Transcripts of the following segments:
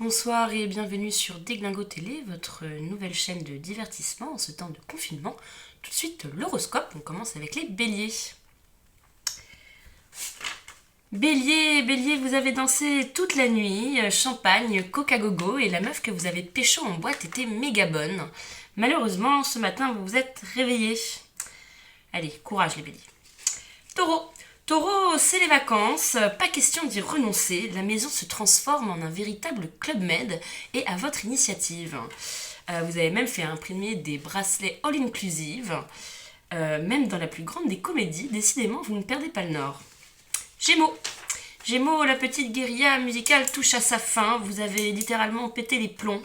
Bonsoir et bienvenue sur Déglingo Télé, votre nouvelle chaîne de divertissement en ce temps de confinement. Tout de suite, l'horoscope, on commence avec les béliers. Bélier, vous avez dansé toute la nuit, champagne, coca gogo et la meuf que vous avez pécho en boîte était méga bonne. Malheureusement, ce matin, vous vous êtes réveillés. Allez, courage les béliers. Taureau, c'est les vacances, pas question d'y renoncer, la maison se transforme en un véritable club med et à votre initiative. Vous avez même fait imprimer des bracelets all-inclusive, même dans la plus grande des comédies, décidément vous ne perdez pas le nord. Gémeaux, la petite guérilla musicale touche à sa fin, vous avez littéralement pété les plombs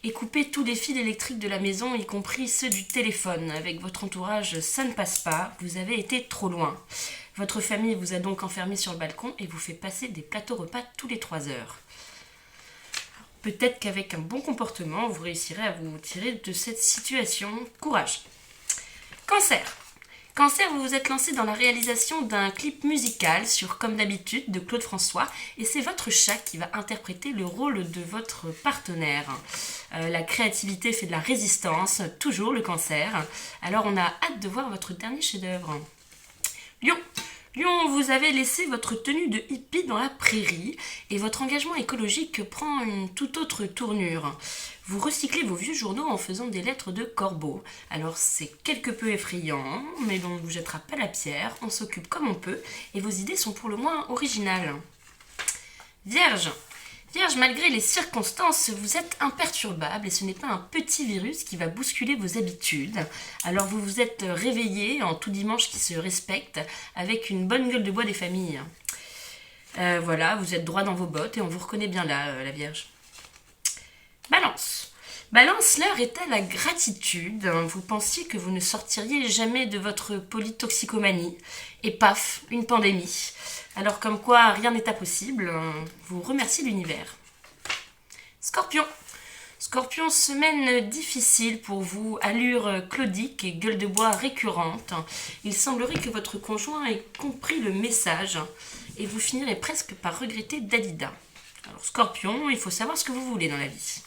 et coupé tous les fils électriques de la maison, y compris ceux du téléphone. Avec votre entourage, ça ne passe pas, vous avez été trop loin. Votre famille vous a donc enfermé sur le balcon et vous fait passer des plateaux repas tous les 3 heures. Peut-être qu'avec un bon comportement, vous réussirez à vous tirer de cette situation. Courage. Cancer, vous vous êtes lancé dans la réalisation d'un clip musical sur Comme d'habitude de Claude François et c'est votre chat qui va interpréter le rôle de votre partenaire. La créativité fait de la résistance, toujours le Cancer. Alors on a hâte de voir votre dernier chef-d'œuvre. Lion, vous avez laissé votre tenue de hippie dans la prairie et votre engagement écologique prend une toute autre tournure. Vous recyclez vos vieux journaux en faisant des lettres de corbeau. Alors c'est quelque peu effrayant, mais on ne vous jettera pas la pierre, on s'occupe comme on peut et vos idées sont pour le moins originales. Vierge, malgré les circonstances, vous êtes imperturbable et ce n'est pas un petit virus qui va bousculer vos habitudes. Alors vous vous êtes réveillé en tout dimanche qui se respecte avec une bonne gueule de bois des familles. Voilà, vous êtes droit dans vos bottes et on vous reconnaît bien là, la Vierge. Balance, l'heure est à la gratitude. Vous pensiez que vous ne sortiriez jamais de votre polytoxicomanie. Et paf, une pandémie. Alors comme quoi, rien n'est impossible. Vous remerciez l'univers. Scorpion, semaine difficile pour vous. Allure claudique et gueule de bois récurrente. Il semblerait que votre conjoint ait compris le message. Et vous finirez presque par regretter Dalida. Alors Scorpion, il faut savoir ce que vous voulez dans la vie.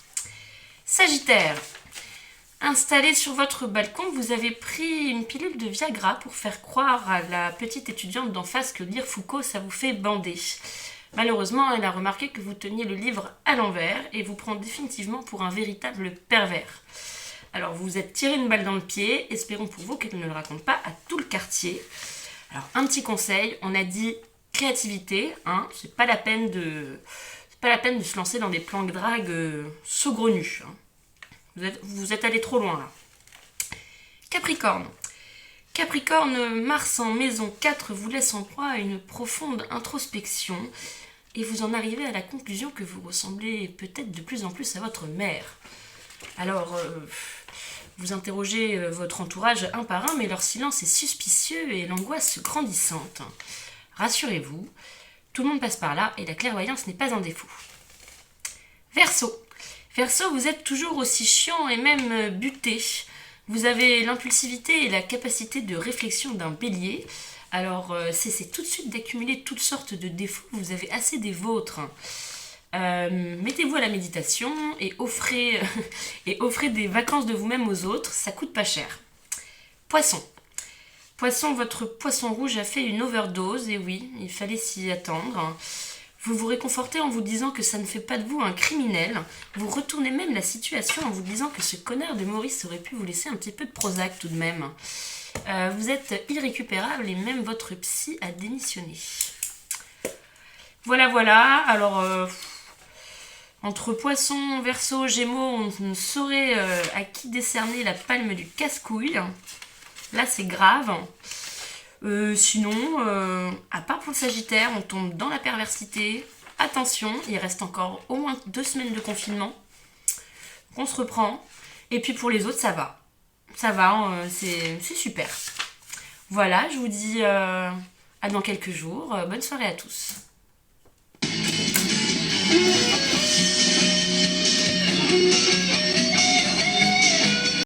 Sagittaire, installé sur votre balcon, vous avez pris une pilule de Viagra pour faire croire à la petite étudiante d'en face que lire Foucault, ça vous fait bander. Malheureusement, elle a remarqué que vous teniez le livre à l'envers et vous prend définitivement pour un véritable pervers. Alors, vous vous êtes tiré une balle dans le pied, espérons pour vous qu'elle ne le raconte pas à tout le quartier. Alors, un petit conseil, on a dit créativité, c'est pas la peine de se lancer dans des plans de drague saugrenus. Vous êtes allé trop loin là. Capricorne, Mars en maison 4 vous laisse en proie à une profonde introspection et vous en arrivez à la conclusion que vous ressemblez peut-être de plus en plus à votre mère. Alors, vous interrogez votre entourage un par un, mais leur silence est suspicieux et l'angoisse grandissante. Rassurez-vous, tout le monde passe par là et la clairvoyance n'est pas un défaut. Verseau, vous êtes toujours aussi chiant et même buté. Vous avez l'impulsivité et la capacité de réflexion d'un bélier. Alors, cessez tout de suite d'accumuler toutes sortes de défauts. Vous avez assez des vôtres. Mettez-vous à la méditation et offrez des vacances de vous-même aux autres. Ça coûte pas cher. Poisson, votre poisson rouge a fait une overdose. Et oui, il fallait s'y attendre. Vous vous réconfortez en vous disant que ça ne fait pas de vous un criminel. Vous retournez même la situation en vous disant que ce connard de Maurice aurait pu vous laisser un petit peu de Prozac tout de même. Vous êtes irrécupérable et même votre psy a démissionné. Voilà. Alors, entre Poisson, Verseau, Gémeaux, on ne saurait à qui décerner la palme du casse-couille. Là, c'est grave. Sinon, à part pour le Sagittaire, on tombe dans la perversité. Attention, il reste encore au moins 2 semaines de confinement. On se reprend. Et puis pour les autres, ça va. C'est super. Voilà, je vous dis à dans quelques jours. Bonne soirée à tous.